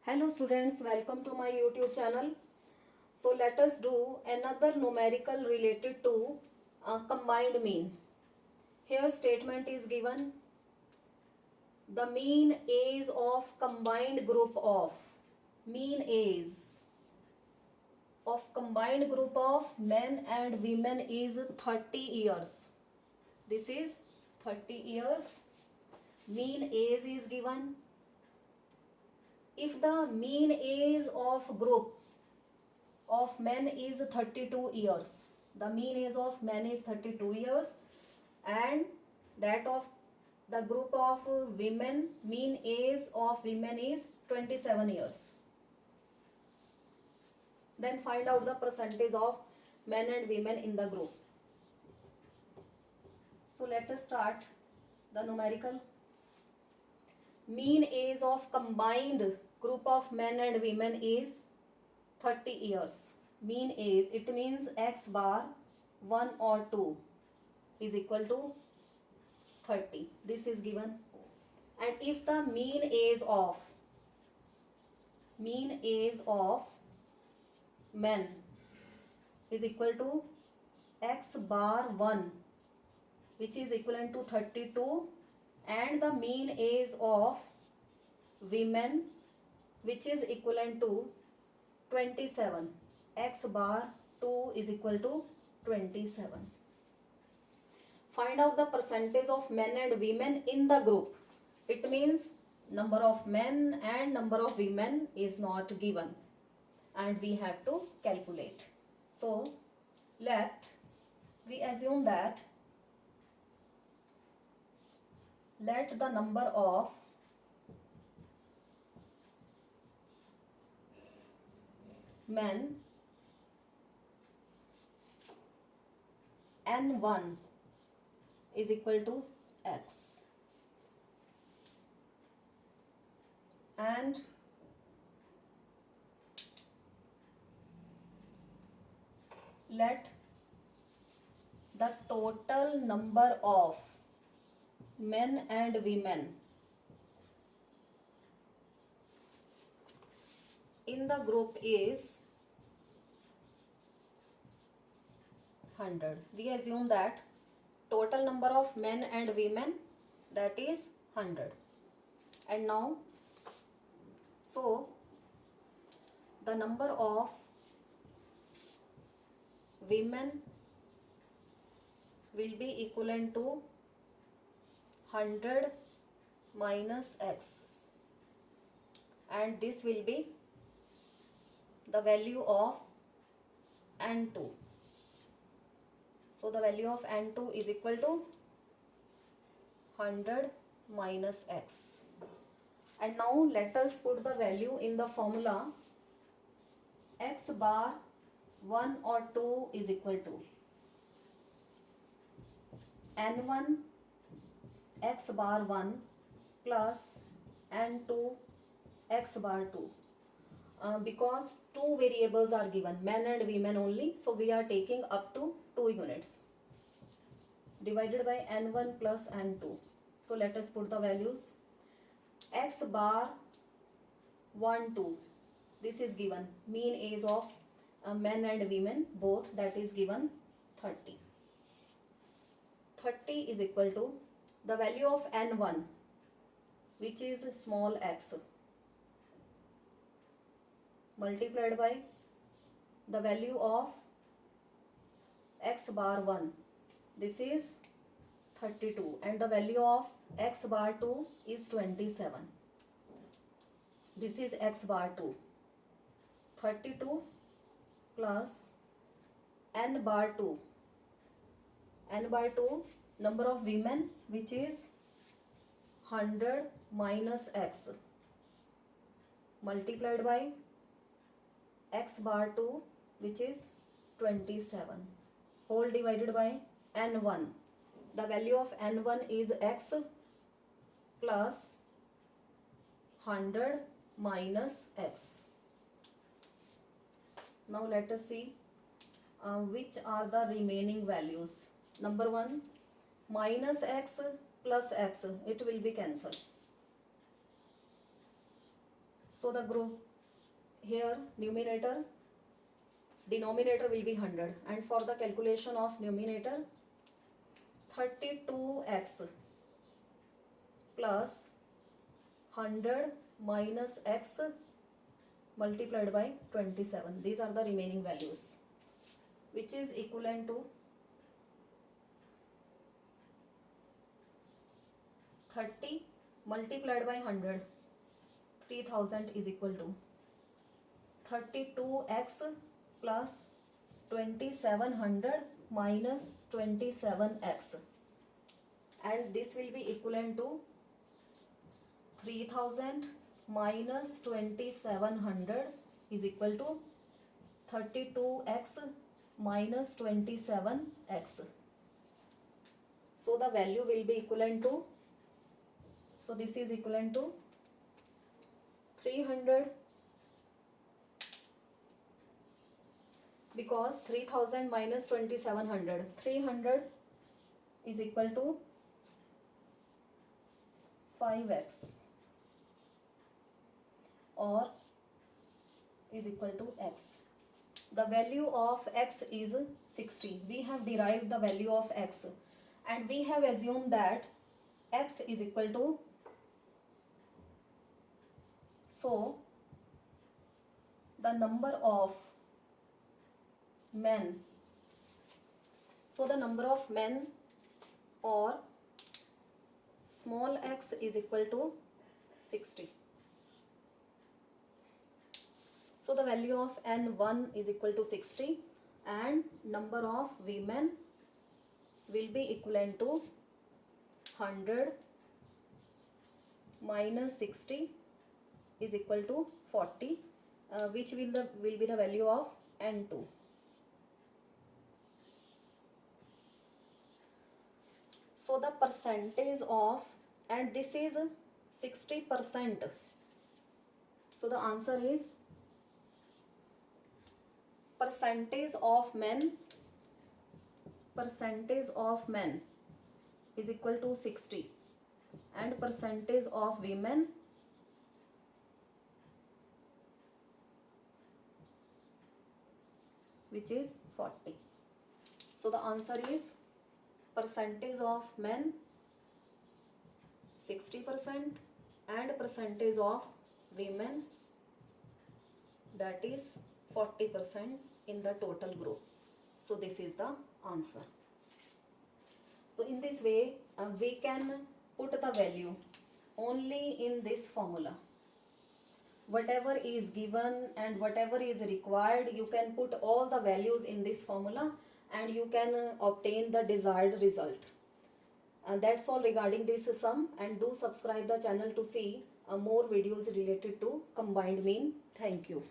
Hello students, welcome to my YouTube channel. So let us do another numerical related to combined mean. Here statement is given. The mean age of combined group of combined group of men and women is 30 years. This is 30 years. Mean age is given. If the mean age of group of men is 32 years, the mean age of men is 32 years, and that of the group of women, mean age of women is 27 years. Then find out the percentage of men and women in the group. So let us start the numerical. Mean age of combined group of men and women is 30 years. Mean age, it means x bar 1 or 2 is equal to 30. This is given. And if the mean age of men is equal to x bar 1, which is equivalent to 32, and the mean age of women, which is equivalent to 27, x bar 2 is equal to 27. Find out the percentage of men and women in the group. It means number of men and number of women is not given, and we have to calculate. So let we assume that let the number of men n1 is equal to x, and let the total number of men and women in the group is 100. We assume that total number of men and women, that is 100. And now, so the number of women will be equivalent to 100 minus x, and this will be the value of n2. So the value of n2 is equal to 100 minus x. And now let us put the value in the formula. X bar 1 or 2 is equal to n1 x bar 1 plus n2 x bar 2. Because two variables are given, men and women only, so we are taking up to 2 units, divided by n1 plus n2. So let us put the values. X bar 1 2, this is given, mean age of men and women both, that is given 30. 30 is equal to the value of n1, which is small x, multiplied by the value of x bar 1, this is 32, and the value of x bar 2 is 27. This is x bar 2. 32 plus n bar 2. N bar 2, number of women, which is 100 minus x, multiplied by x bar 2, which is 27, whole divided by n1. The value of n1 is x plus 100 minus x. Now let us see which are the remaining values. Number 1, minus x plus x, it will be cancelled. So the group here, numerator, denominator will be 100, and for the calculation of numerator, 32x plus 100 minus x multiplied by 27. These are the remaining values, which is equivalent to 30 multiplied by 100. 3000 is equal to 32x plus 2700 minus 27x, and this will be equivalent to 3000 minus 2700 is equal to 32x minus 27x. So the value will be equivalent to, so this is equivalent to 300, because 3000 minus 2700, 300 is equal to 5x or is equal to x. The value of x is 60. We have derived the value of x and we have assumed that x is equal to, so the number of men, so the number of men or small x is equal to 60. So the value of n1 is equal to 60 and number of women will be equivalent to 100 minus 60 is equal to 40, which will be the value of n2. So the percentage of, and this is 60%. So the answer is percentage of men is equal to 60 and percentage of women which is 40. So the answer is percentage of men 60% and percentage of women, that is 40% in the total group. So this is the answer. So in this way we can put the value only in this formula. Whatever is given and whatever is required, you can put all the values in this formula and you can obtain the desired result. And that's all regarding this sum, and do subscribe the channel to see more videos related to combined mean. Thank you.